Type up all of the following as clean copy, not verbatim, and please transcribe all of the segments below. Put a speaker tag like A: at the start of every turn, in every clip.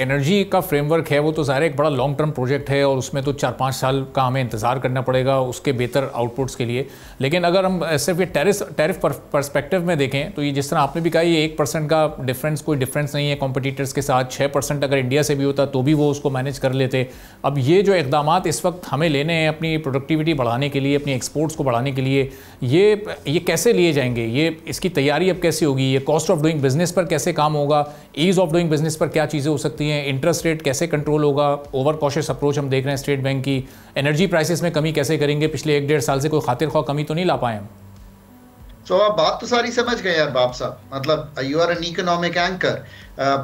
A: Energy का framework है वो तो ज़ाहिर एक बड़ा लॉन्ग टर्म प्रोजेक्ट है और उसमें तो 4-5 साल का हमें इंतज़ार करना पड़ेगा उसके बेहतर आउटपुट्स के लिए। लेकिन अगर हम सिर्फ ये टैरिफ पर्सपेक्टिव में देखें तो ये जिस तरह आपने भी कहा ये 1% का डिफरेंस कोई डिफरेंस नहीं है कॉम्पिटिटर्स के साथ। 6% अगर इंडिया से भी होता तो भी वो उसको मैनेज कर लेते। अब ये जो इक़दाम इस वक्त हमें लेने हैं अपनी प्रोडक्टिविटी बढ़ाने के लिए, अपनी एक्सपोर्ट्स को बढ़ाने के लिए, ये कैसे लिए जाएंगे? ये इसकी तैयारी अब कैसे होगी? ये कॉस्ट ऑफ डूइंग बिजनेस पर कैसे काम होगा? ईज़ ऑफ डूइंग बिजनेस पर क्या चीज़ें हो सकती हैं? इंटरेस्ट रेट कैसे कंट्रोल होगा? ओवर कॉशियस अप्रोच हम देख रहे हैं स्टेट बैंक की। एनर्जी प्राइसेस में कमी कैसे करेंगे? पिछले 1-1.5 साल से कोई खातिर ख्वाह कमी तो नहीं ला पाए हम।
B: तो आप बात तो सारी समझ गए यार बाप साहब, मतलब you are an economic anchor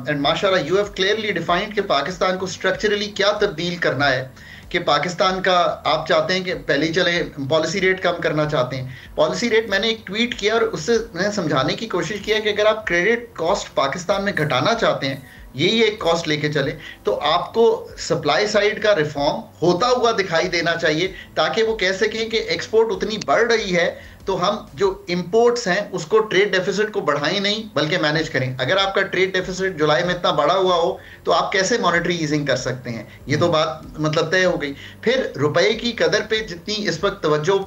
B: and माशाल्लाह यू हैव क्लियरली डिफाइंड कि पाकिस्तान को स्ट्रक्चरली क्या तब्दील करना है। कि पाकिस्तान का आप चाहते हैं कि पहले ही चले पॉलिसी रेट कम करना चाहते हैं। पॉलिसी रेट मैंने एक ट्वीट किया और उससे मैंने समझाने की कोशिश किया कि अगर आप क्रेडिट कॉस्ट पाकिस्तान में घटाना चाहते हैं, यही एक कॉस्ट लेके चले, तो आपको सप्लाई साइड का रिफॉर्म होता हुआ दिखाई देना चाहिए ताकि वो कह सकें कि एक्सपोर्ट उतनी बढ़ रही है तो हम जो इंपोर्ट्स हैं उसको ट्रेड डेफिसिट को बढ़ाएं नहीं बल्कि मैनेज करें। अगर आपका ट्रेड डेफिसिट जुलाई में इतना बढ़ा हुआ हो तो आप कैसे मॉनेटरी ईजिंग कर सकते हैं? ये तो बात मतलब तय हो गई। फिर रुपए की कदर पे जितनी इस वक्त तवज्जो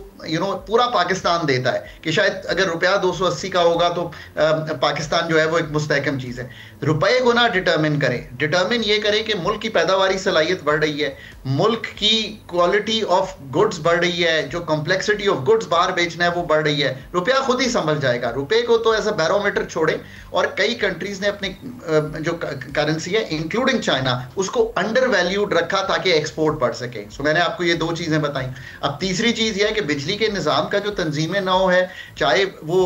B: पूरा पाकिस्तान देता है कि शायद अगर रुपया 280 का होगा तो पाकिस्तान जो है वो एक मुस्तहकम चीज़ है। रुपए को ना डिटर्मिन ये करें कि मुल्क की पैदावारी सलाहियत बढ़ रही है, मुल्क की क्वालिटी ऑफ गुड्स बढ़ रही है, जो कॉम्प्लेक्सिटी ऑफ गुड्स बाहर बेचना है वो बढ़ रही है। रुपया खुद ही संभल जाएगा। रुपए को तो एज अ बैरोमीटर छोड़े, और कई कंट्रीज ने अपनी जो करेंसी है इंक्लूडिंग चाइना उसको अंडर वैल्यूड रखा ताकि एक्सपोर्ट बढ़ सके। सो मैंने आपको ये 2 चीजें बताई। अब तीसरी चीज ये है कि बिजली के निज़ाम का जो तंजीम नौ है, चाहे वो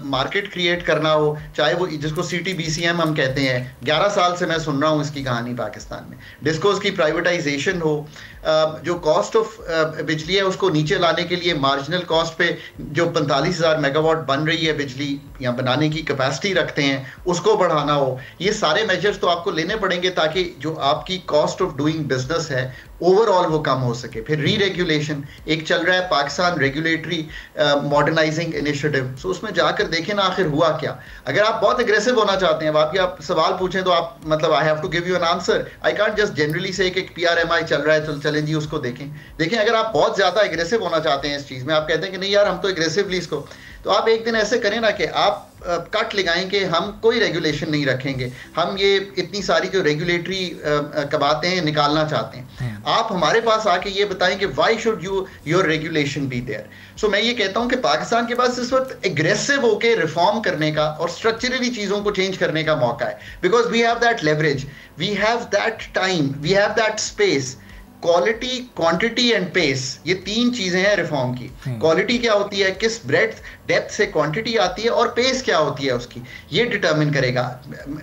B: मार्केट क्रिएट करना हो, चाहे वो जिसको CTBCM हम कहते हैं, 11 साल से मैं सुन रहा हूँ इसकी कहानी पाकिस्तान में। डिस्कोस की प्राइवेटाइजेशन हो, जो कॉस्ट ऑफ बिजली है उसको नीचे लाने के लिए मार्जिनल कॉस्ट पे जो 45,000 मेगावाट बन रही है बिजली या बनाने की कैपेसिटी रखते हैं उसको बढ़ाना हो। ये सारे मेजर्स तो आपको लेने पड़ेंगे ताकि जो आपकी कॉस्ट ऑफ डूइंग बिजनेस है ओवरऑल वो कम हो सके। फिर री रेगुलेशन एक चल रहा है, पाकिस्तान रेगुलेटरी मॉडर्नाइजिंग इनिशिएटिव। सो उसमें जाकर देखें ना आखिर हुआ क्या। अगर आप बहुत एग्रेसिव होना चाहते हैं, आप सवाल पूछें तो आप मतलब I have to give you an answer. I can't just generally से कि PRMI चल रहा है तो चलें जी उसको देखें। अगर आप बहुत ज्यादा एग्रेसिव होना चाहते हैं इस चीज में, आप कहते हैं कि नहीं यार हम तो एग्रेसिवली इसको, तो आप एक दिन ऐसे करें ना कि आप कट लगाएं कि हम कोई रेगुलेशन नहीं रखेंगे, हम ये इतनी सारी जो रेगुलेटरी कबाते हैं निकालना चाहते हैं। आप हमारे पास आके ये बताएं कि why should your regulation be there. So मैं ये कहता हूं कि पाकिस्तान के पास इस वक्त एग्रेसिव होकर रिफॉर्म करने का और स्ट्रक्चरली चीजों को चेंज करने का मौका है, because we have that leverage, we have that time, we have that space. Quality, quantity and pace, ये 3 चीजें हैं रिफॉर्म की। क्वालिटी क्या होती है, किस ब्रेड्थ डेप्थ से क्वांटिटी आती है, और पेस क्या होती है उसकी, ये डिटरमिन करेगा।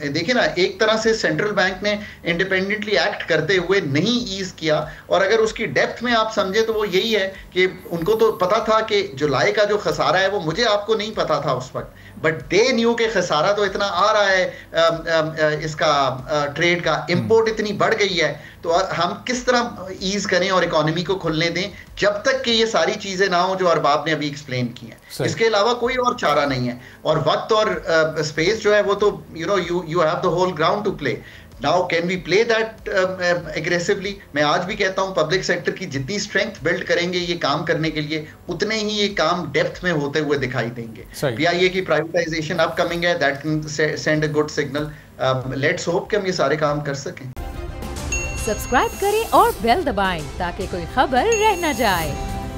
B: देखिए ना, एक तरह से सेंट्रल बैंक ने इंडिपेंडेंटली एक्ट करते हुए नहीं ईज किया, और अगर उसकी डेप्थ में आप समझे तो वो यही है कि उनको तो पता था कि जुलाई का जो खसारा है वो मुझे आपको नहीं पता था उस वक्त, बट दे न्यू के खसारा तो इतना आ रहा है इसका ट्रेड का, इंपोर्ट इतनी बढ़ गई है, तो हम किस तरह ईज करें और इकोनॉमी को खुलने दें जब तक कि ये सारी चीजें ना हो जो अरबाब ने अभी एक्सप्लेन की हैं। इसके अलावा कोई और चारा नहीं है, और वक्त और स्पेस जो है वो तो you have the whole ground to play. Now can we play that aggressively? मैं आज भी कहता हूं पब्लिक सेक्टर की जितनी स्ट्रेंथ बिल्ड करेंगे ये काम करने के लिए, उतने ही ये काम डेप्थ में होते हुए दिखाई देंगे। PIA की प्राइवेटाइजेशन अपकमिंग है, that can send a good signal. Let's hope कि हम ये सारे काम कर सकें।
C: सब्सक्राइब करें और बेल दबाएं ताकि कोई खबर रह न जाए।